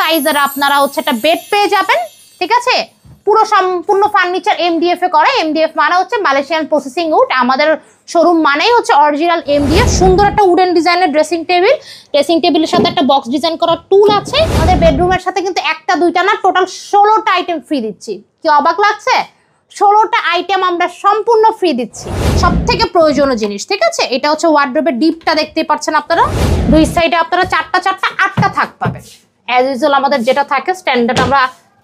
সাইজের আপনারা হচ্ছে একটা বেড পেয়ে যাবেন, ঠিক আছে। পুরো সম্পূর্ণ ফার্নিচার এমডিএফ এ করে। এমডিএফ মানে হচ্ছে মালয়েশিয়ান প্রসেসিং উড। আমাদের শোরুম মানেই হচ্ছে অরিজিনাল এমডিএফ। সুন্দর একটা উডেন ডিজাইনের ড্রেসিং টেবিল, ড্রেসিং টেবিলের সাথে একটা বক্স ডিজাইন করা টুল আছে। আমাদের বেডরুমের সাথে কিন্তু একটা দুইটা না, টোটাল 16টা আইটেম ফ্রি দিচ্ছি। কি অবাক লাগছে? 16টা আইটেম আমরা সম্পূর্ণ ফ্রি দিচ্ছি। সব থেকে প্রয়োজনীয় জিনিস, ঠিক আছে। এটা হচ্ছে ওয়ার্ড্রোবের ডিপটা দেখতে পাচ্ছেন আপনারা। দুই সাইডে আপনারা চারটা 8টা থাক পাবেন। অ্যাজ ইউজুয়াল আমাদের যেটা থাকে স্ট্যান্ডার্ড, আমরা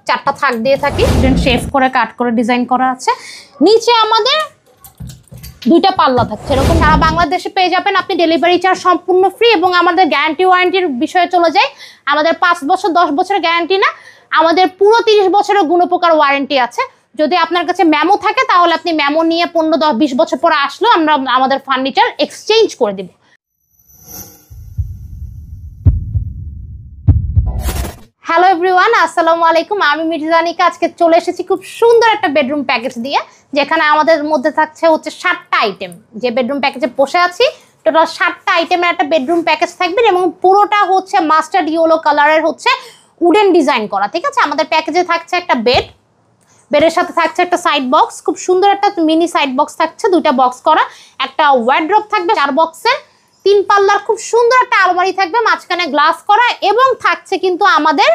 4টা থাক দিয়ে থাকি। শেফ করে কাট করে ডিজাইন করা আছে। নিচে আমাদের 2টা পাল্লা থাকছে। এরকম সারা বাংলাদেশে পেয়ে যাবেন আপনি। ডেলিভারি চার্জ সম্পূর্ণ ফ্রি এবং আমাদের গ্যারান্টি ওয়ারেন্টির বিষয়ে চলে যায়। আমাদের 5 বছর 10 বছরের গ্যারান্টি না, আমাদের পুরো 30 বছরের গুণোপকার ওয়ারেন্টি আছে। যদি আপনার কাছে মেমো থাকে তাহলে আপনি মেমো নিয়ে 15, 10, 20 বছর পরে আসলেও আমরা আমাদের ফার্নিচার এক্সচেঞ্জ করে দিব। হ্যালো এভরিওয়ান, আসসালামু আলাইকুম। আমি মির্জানিকা। আজকে চলে এসেছি খুব সুন্দর একটা বেডরুম প্যাকেজ দিয়ে, যেখানে আমাদের মধ্যে থাকছে হচ্ছে 7টা আইটেম। যে বেডরুম প্যাকেজে বসে আছি টোটাল 7টা আইটেমের একটা বেডরুম প্যাকেজ থাকবে এবং পুরোটা হচ্ছে মাস্টার্ড ইয়েলো কালারের হচ্ছে উডেন ডিজাইন করা, ঠিক আছে। আমাদের প্যাকেজে থাকছে একটা বেড, বেডের সাথে থাকছে একটা সাইড বক্স, খুব সুন্দর একটা মিনি সাইড বক্স থাকছে, 2টা বক্স করা, একটা ওয়ার্ড্রোব থাকবে 4 বক্সের, 3 পাল্লার খুব সুন্দর একটা আলমারি থাকবে, মাঝখানে গ্লাস করা, এবং থাকছে কিন্তু আমাদের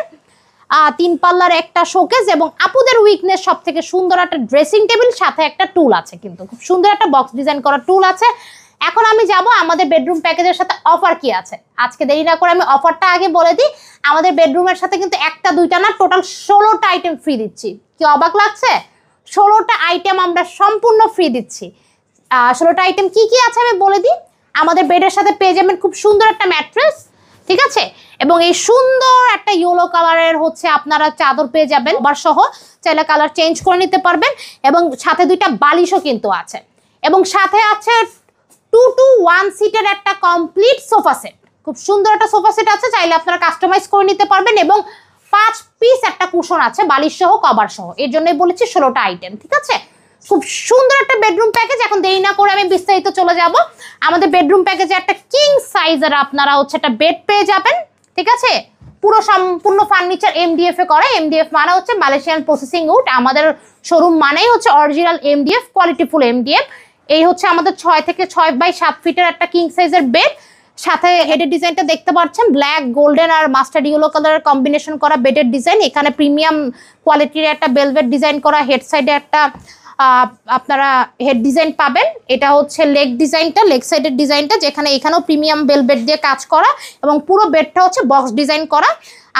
3 পাল্লার একটা শোকেস এবং আপুদের উইকনেস সব থেকে সুন্দর একটা ড্রেসিং টেবিল, সাথে একটা টুল আছে, কিন্তু খুব সুন্দর একটা বক্স ডিজাইন করা টুল আছে। এখন আমি যাব আমাদের বেডরুম প্যাকেজের সাথে অফার কি আছে। আজকে দেরি না করে আমি অফারটা আগে বলে দিই। আমাদের বেডরুমের সাথে কিন্তু একটা দুইটা না, টোটাল 16টা আইটেম ফ্রি দিচ্ছি। কি অবাক লাগছে? 16টা আইটেম আমরা সম্পূর্ণ ফ্রি দিচ্ছি। 16টা আইটেম কি কি আছে আমি বলে দিই। আমাদের বেডের সাথে পেয়ে যাবেন খুব সুন্দর একটা ম্যাট্রেস, ঠিক আছে, এবং এই সুন্দর একটা ইয়েলো কালারের হচ্ছে আপনারা চাদর পেয়ে যাবেন কভার সহ। চাইলে কালার চেঞ্জ করে নিতে পারবেন। এবং সাথে 2টা বালিশও কিন্তু আছে, এবং সাথে আছে 2 to 1 সিটের একটা কমপ্লিট সোফা সেট। খুব সুন্দর একটা সোফা সেট আছে, চাইলে আপনারা কাস্টমাইজ করে নিতে পারবেন। এবং 5 পিস একটা কুশন আছে বালিশ সহ কভার সহ। এর জন্যই বলেছি 16টা আইটেম, ঠিক আছে। খুব সুন্দর একটা বেডরুম প্যাকেজ। এখন দেরি না করে আমি বিস্তারিত চলে যাব। আমাদের বেডরুম প্যাকেজে একটা কিং সাইজের আপনারা হচ্ছে একটা বেড পেয়ে যাবেন, ঠিক আছে। পুরো সম্পূর্ণ ফার্নিচার এমডিএফ এ করে। এমডিএফ মানে হচ্ছে মালয়েশিয়ান প্রসেসিং উড। আমাদের শোরুম মানেই হচ্ছে অরিজিনাল এমডিএফ, কোয়ালিটিফুল এমডিএফ। এই হচ্ছে আমাদের 6 থেকে 6 বাই 7 ফিটের একটা কিং সাইজের বেড। সাথে হেডের ডিজাইনটা দেখতে পাচ্ছেন, ব্ল্যাক, গোল্ডেন আর মাস্টার্ড ইয়েলো কালারের কম্বিনেশন করা বেডের ডিজাইন। এখানে প্রিমিয়াম কোয়ালিটির একটা বেলভেট ডিজাইন করা, হেড সাইডে একটা আপনারা হেড ডিজাইন পাবেন। এটা হচ্ছে লেগ ডিজাইনটা, লেগ সাইডের ডিজাইনটা, যেখানে এখানেও প্রিমিয়াম বেলভেট দিয়ে কাজ করা, এবং পুরো বেডটা হচ্ছে বক্স ডিজাইন করা।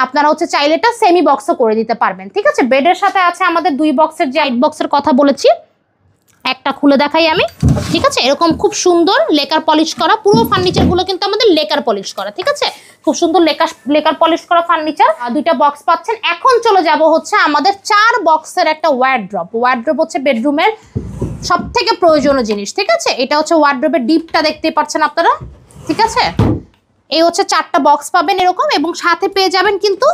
আপনারা হচ্ছে চাইলে এটা সেমি বক্সও করে দিতে পারবেন, ঠিক আছে। বেডের সাথে আছে আমাদের 2 বক্সের, যে 8 বক্সের কথা বলেছি, একটা খুলে দেখাই আমি, ঠিক আছে। এরকম খুব সুন্দর লেকার পলিশ করা, পুরো ফার্নিচারগুলো কিন্তু আমাদের লেকার পলিশ করা, ঠিক আছে। খুব সুন্দর লেকার পলিশ করা ফার্নিচার। 2টা বক্স পাচ্ছেন। এখন চলে যাব হচ্ছে আমাদের 4 বক্সের একটা ওয়ার্ড্রপ। ওয়ার্ড্রপ হচ্ছে বেডরুমের সব থেকে প্রয়োজনীয় জিনিস, ঠিক আছে। এটা হচ্ছে ওয়ার্ড্রপের ডিপটা দেখতে পাচ্ছেন আপনারা, ঠিক আছে। এই হচ্ছে 4টা বক্স পাবেন এরকম, এবং সাথে পেয়ে যাবেন কিন্তু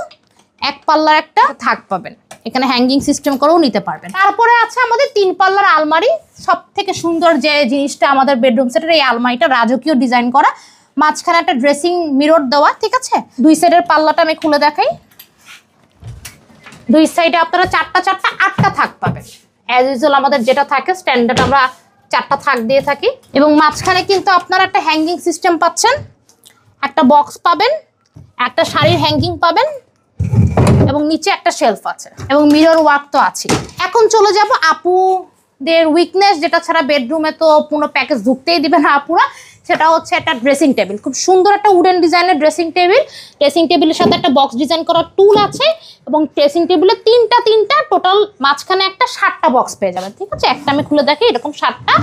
1 পাল্লার একটা থাক পাবেন। এখানে হ্যাঙ্গিং সিস্টেম করেও নিতে পারবেন। তারপরে আছে আমাদের 3 পাল্লার আলমারি। সব থেকে সুন্দর যে জিনিসটা আমাদের বেডরুম সেটের, এই আলমারিটা রাজকীয় ডিজাইন করা, মাঝখানে একটা ড্রেসিং মিরর দেওয়া, ঠিক আছে। 2 সাইডের পাল্লাটা আমি খুলে দেখাই। 2 সাইডে আপনারা 4টা 8টা থাক পাবেন। অ্যাজ ইউজুয়াল আমাদের যেটা থাকে স্ট্যান্ডার্ড, আমরা 4টা থাক দিয়ে থাকি। এবং মাঝখানে কিন্তু আপনারা একটা হ্যাঙ্গিং সিস্টেম পাচ্ছেন, একটা বক্স পাবেন, একটা শাড়ির হ্যাঙ্গিং পাবেন, এবং নিচে একটা শেলফ আছে, এবং মিরর ওয়ার্ক তো আছে। এখন চলে যাব আপুদের উইকনেস, যেটা ছাড়া বেডরুমে তো পুরো প্যাকেজ ঢুকতেই দিবে না আপুরা। সেটা হচ্ছে একটা ড্রেসিং টেবিল। খুব সুন্দর একটা উডেন ডিজাইনের ড্রেসিং টেবিল। ড্রেসিং টেবিলের সাথে একটা বক্স ডিজাইন করা টুল আছে, এবং ড্রেসিং টেবিলে 3টা টোটাল, মাঝখানে একটা 7টা বক্স পেয়ে যাবেন, ঠিক আছে। একটা আমি খুলে দেখি, এরকম 7টা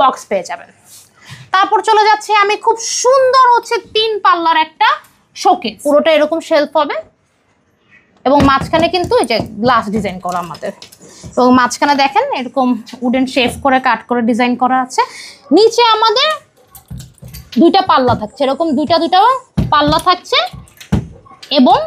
বক্স পেয়ে যাবেন। তারপর চলে যাচ্ছে আমি খুব সুন্দর হচ্ছে 3 পাল্লার একটা শোকেস। পুরোটা এরকম শেলফ হবে, এবং মাঝখানে কিন্তু এই যে গ্লাস ডিজাইন করা আমাদের, এবং মাঝখানে দেখেন এরকম উডেন শেফ করে কাট করে ডিজাইন করা আছে। নিচে আমাদের 2টা পাল্লা থাকছে, এরকম 2টা পাল্লা থাকছে, এবং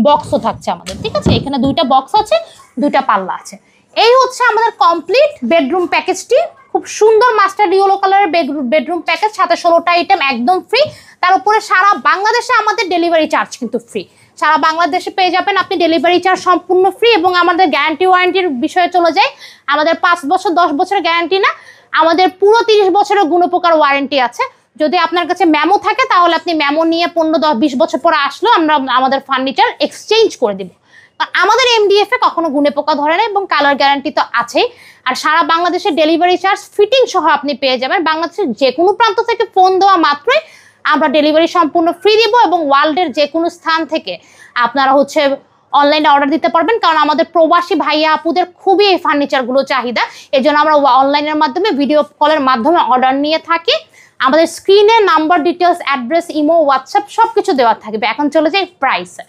বক্সও থাকছে আমাদের, ঠিক আছে। এখানে 2টা বক্স আছে, 2টা পাল্লা আছে। এই হচ্ছে আমাদের কমপ্লিট বেডরুম প্যাকেজটি। খুব সুন্দর মাস্টার্ড ইয়েলো কালারের বেডরুম প্যাকেজ, সাথে 16টা আইটেম একদম ফ্রি। তার উপরে সারা বাংলাদেশে আমাদের ডেলিভারি চার্জ কিন্তু ফ্রি। সারা বাংলাদেশে পেয়ে যাবেন আপনি, ডেলিভারি চার্জ সম্পূর্ণ ফ্রি এবং আমাদের গ্যারান্টি ওয়ারেন্টির বিষয়ে চলে যায়। আমাদের 5 বছর 10 বছরের গ্যারান্টি না, আমাদের পুরো 30 বছরের গুণপোকার ওয়ারেন্টি আছে। যদি আপনার কাছে মেমো থাকে তাহলে আপনি মেমো নিয়ে 15-10-20 বছর পরে আসলেও আমরা আমাদের ফার্নিচার এক্সচেঞ্জ করে দিব। আমাদের এমডিএফ এ কখনো গুণে পোকা ধরে না এবং কালার গ্যারান্টি তো আছেই। আর সারা বাংলাদেশে ডেলিভারি চার্জ ফিটিং সহ আপনি পেয়ে যাবেন। বাংলাদেশের যে কোনো প্রান্ত থেকে ফোন দেওয়া মাত্রই আমরা ডেলিভারি সম্পূর্ণ ফ্রি দিব এবং ওয়ার্ল্ডের যে কোনো স্থান থেকে আপনারা অনলাইনে অর্ডার দিতে পারবেন, কারণ আমাদের প্রবাসী ভাইয়া আপুদের খুবই এই ফার্নিচারগুলো চাহিদা। এই জন্য আমরা অনলাইনের মাধ্যমে, ভিডিও কলের মাধ্যমে অর্ডার নিয়ে থাকি। আমাদের স্ক্রিনে number details, address, imo, WhatsApp সবকিছু দেওয়া থাকবে। এখন চলে যাই প্রাইসে।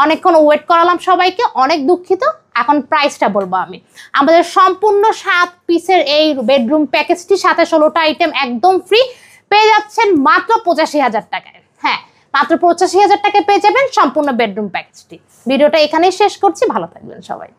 অনেকক্ষণ ওয়েট করালাম সবাইকে, অনেক দুঃখিত। এখন প্রাইসটা বলবো আমি। আমাদের সম্পূর্ণ 7 পিসের এই বেডরুম প্যাকেজটি সাথে 16টা আইটেম একদম ফ্রি পেয়ে যাচ্ছেন মাত্র 85,000 টাকায়। হ্যাঁ, মাত্র 85,000 টাকায় পেয়ে যাবেন সম্পূর্ণ বেডরুম প্যাকেজটি। ভিডিওটা এখানেই শেষ করছি, ভালো থাকবেন সবাই।